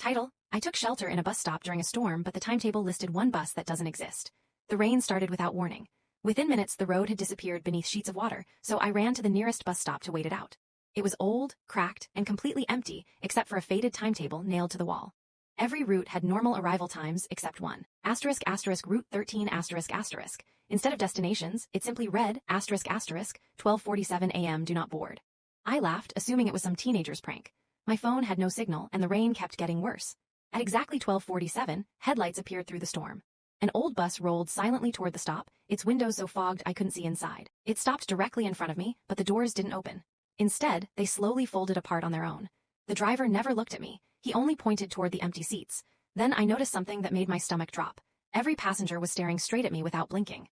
Title: I took shelter in a bus stop during a storm, but the timetable listed one bus that doesn't exist. The rain started without warning. Within minutes, the road had disappeared beneath sheets of water, so I ran to the nearest bus stop to wait it out. It was old, cracked, and completely empty, except for a faded timetable nailed to the wall. Every route had normal arrival times except one. Route 13 ***. Instead of destinations, it simply read ***, 12:47 a.m. do not board. I laughed, assuming it was some teenager's prank. My phone had no signal, and the rain kept getting worse. At exactly 12:47, headlights appeared through the storm. An old bus rolled silently toward the stop, its windows so fogged I couldn't see inside. It stopped directly in front of me, but the doors didn't open. Instead, they slowly folded apart on their own. The driver never looked at me. He only pointed toward the empty seats. Then I noticed something that made my stomach drop. Every passenger was staring straight at me without blinking.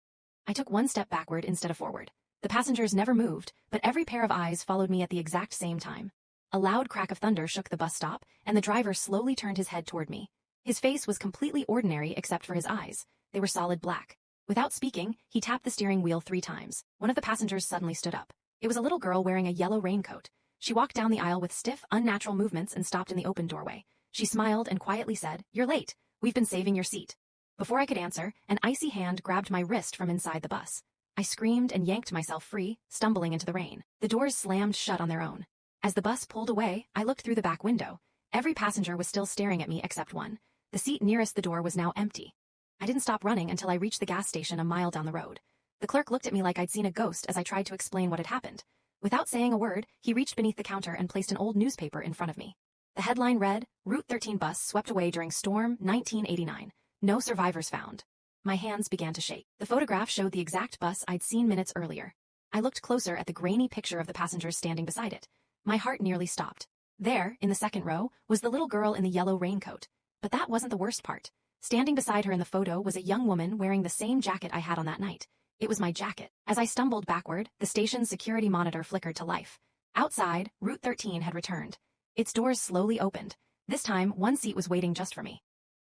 I took one step backward instead of forward. The passengers never moved, but every pair of eyes followed me at the exact same time. A loud crack of thunder shook the bus stop, and the driver slowly turned his head toward me. His face was completely ordinary except for his eyes. They were solid black. Without speaking, he tapped the steering wheel 3 times. One of the passengers suddenly stood up. It was a little girl wearing a yellow raincoat. She walked down the aisle with stiff, unnatural movements and stopped in the open doorway. She smiled and quietly said, "You're late. We've been saving your seat." Before I could answer, an icy hand grabbed my wrist from inside the bus. I screamed and yanked myself free, stumbling into the rain. The doors slammed shut on their own. As the bus pulled away, I looked through the back window. Every passenger was still staring at me except one. The seat nearest the door was now empty. I didn't stop running until I reached the gas station a mile down the road. The clerk looked at me like I'd seen a ghost as I tried to explain what had happened. Without saying a word, he reached beneath the counter and placed an old newspaper in front of me. The headline read, "Route 13 bus swept away during storm 1989. No survivors found." My hands began to shake. The photograph showed the exact bus I'd seen minutes earlier. I looked closer at the grainy picture of the passengers standing beside it. My heart nearly stopped. There, in the second row, was the little girl in the yellow raincoat. But that wasn't the worst part. Standing beside her in the photo was a young woman wearing the same jacket I had on that night. It was my jacket. As I stumbled backward, the station's security monitor flickered to life. Outside, Route 13 had returned. Its doors slowly opened. This time, one seat was waiting just for me.